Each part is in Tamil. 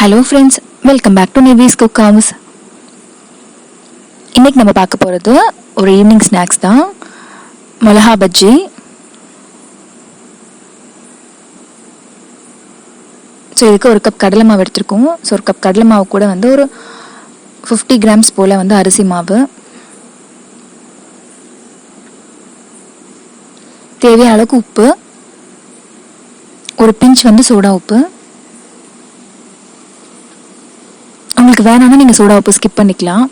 Hello friends, welcome back to Nivis cook house. இன்றைக்கி நம்ம பார்க்க போகிறது ஒரு ஈவினிங் ஸ்நாக்ஸ் தான், மிளகா பஜ்ஜி. ஸோ இதுக்கு ஒரு கப் கடலை மாவு எடுத்துருக்கோம். ஸோ ஒரு கப் கடலை மாவு கூட வந்து ஒரு 50 கிராம்ஸ் போல் வந்து அரிசி மாவு, தேவையான அளவுக்கு உப்பு, ஒரு பிஞ்ச் வந்து சோடா உப்பு. உங்களுக்கு வேணாம்னா நீங்கள் சோடா உப்பு ஸ்கிப் பண்ணிக்கலாம்.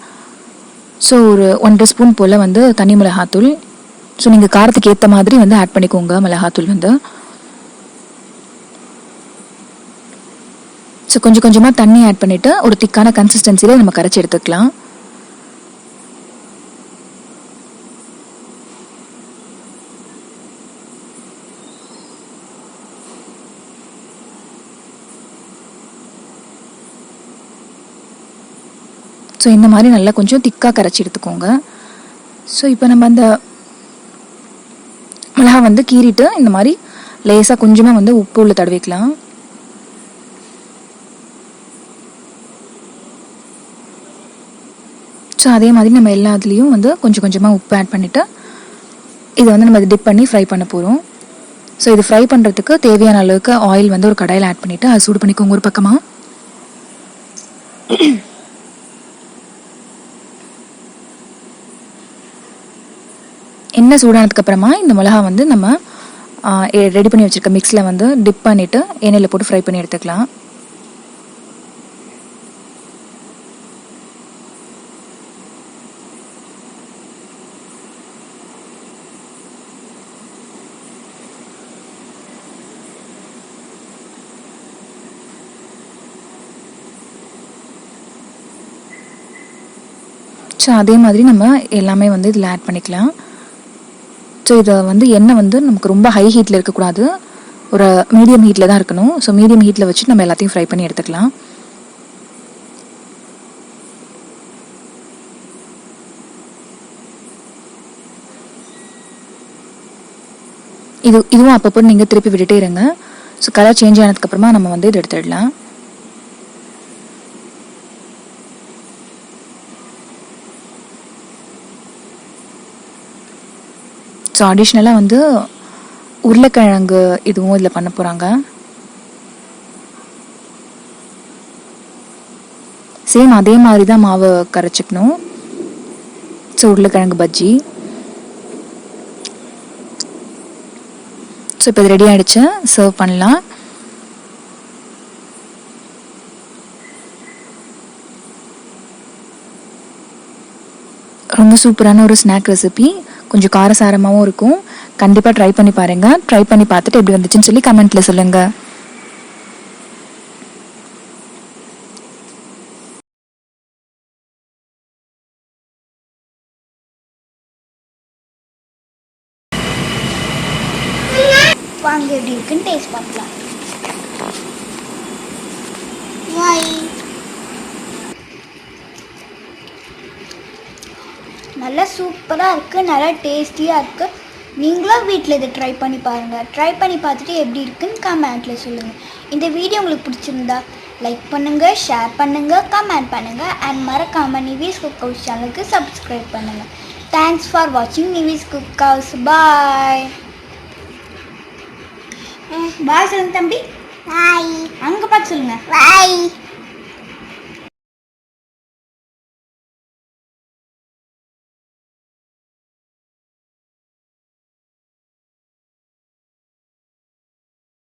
ஸோ ஒரு 1.5 ஸ்பூன் போல் வந்து தனி மிளகாத்தூள். ஸோ நீங்கள் காரத்துக்கு ஏற்ற மாதிரி வந்து ஆட் பண்ணிக்கோங்க மிளகாத்தூள் வந்து. ஸோ கொஞ்சம் கொஞ்சமாக தண்ணி ஆட் பண்ணிவிட்டு ஒரு திக்கான கன்சிஸ்டன்சியில் நம்ம கரைச்சி எடுத்துக்கலாம். ஸோ இந்த மாதிரி நல்லா கொஞ்சம் திக்காக கரைச்சி எடுத்துக்கோங்க. ஸோ இப்போ நம்ம அந்த மிளகா வந்து கீறிட்டு இந்த மாதிரி லேசாக கொஞ்சமாக வந்து உப்பு உள்ள தடவிக்கலாம். ஸோ அதே மாதிரி நம்ம எல்லா இதுலேயும் வந்து கொஞ்சம் கொஞ்சமாக உப்பு ஆட் பண்ணிவிட்டு இதை வந்து நம்ம டிப் பண்ணி ஃப்ரை பண்ண போகிறோம். ஸோ இது ஃப்ரை பண்ணுறதுக்கு தேவையான அளவுக்கு ஆயில் வந்து ஒரு கடாயில் ஆட் பண்ணிவிட்டு அது சூடு பண்ணிக்கோங்க ஒரு பக்கமாக. எண்ணெய் சூடானதுக்கப்புறமா இந்த மிளகா வந்து நம்ம ரெடி பண்ணி வச்சுருக்க மிக்ஸில் வந்து டிப் பண்ணிவிட்டு எண்ணெயில் போட்டு ஃப்ரை பண்ணி எடுத்துக்கலாம். ஸோ அதே மாதிரி நம்ம எல்லாமே வந்து இதில் ஆட் பண்ணிக்கலாம். ஸோ இதை வந்து எண்ணெய் வந்து நமக்கு ரொம்ப ஹை ஹீட்டில் இருக்கக்கூடாது, ஒரு மீடியம் ஹீட்டில் தான் இருக்கணும். ஸோ மீடியம் ஹீட்டில் வச்சு நம்ம எல்லாத்தையும் ஃப்ரை பண்ணி எடுத்துக்கலாம். இதுவும் அப்பப்போ நீங்கள் திருப்பி விட்டுட்டே இருங்க. ஸோ கலர் சேஞ்ச் ஆனதுக்கப்புறமா நம்ம வந்து இதை எடுத்துடலாம். ஸோ அடிஷ்னலாக வந்து உருளைக்கிழங்கு இதுவும் இதில் பண்ண போகிறாங்க. சேம் அதே மாதிரி தான் மாவு கரைச்சிக்கணும். ஸோ உருளைக்கிழங்கு பஜ்ஜி. ஸோ இப்போ இது ரெடி ஆகிடுச்சு, சர்வ் பண்ணலாம். ரொம்ப சூப்பரான ஒரு ஸ்நாக் ரெசிபி, கொஞ்சம் காரசாரமாகவும் இருக்கும். கண்டிப்பாக ட்ரை பண்ணி பாருங்கள். ட்ரை பண்ணி பார்த்துட்டு எப்படி வந்துச்சுன்னு சொல்லி கமெண்ட்டில் சொல்லுங்கள். வாங்க எப்படி இருக்குன்னு டேஸ்ட் பார்க்கலாம். நல்லா சூப்பராக இருக்குது, நல்லா டேஸ்டியாக இருக்குது. நீங்களும் வீட்டில் இதை ட்ரை பண்ணி பாருங்கள். ட்ரை பண்ணி பார்த்துட்டு எப்படி இருக்குன்னு கமெண்ட்டில் சொல்லுங்கள். இந்த வீடியோ உங்களுக்கு பிடிச்சிருந்தா லைக் பண்ணுங்கள், ஷேர் பண்ணுங்கள், கமெண்ட் பண்ணுங்கள் அண்ட் மறக்காமல் நிவிஸ் குக் ஹவுஸ் சேனலுக்கு சப்ஸ்கிரைப் பண்ணுங்கள். தேங்க்ஸ் ஃபார் வாட்சிங் நிவிஸ் குக் ஹவுஸ். பாய் பாய் சொல்லுங்க தம்பி. பாய். அங்கே பார்த்து சொல்லுங்கள். பாய்.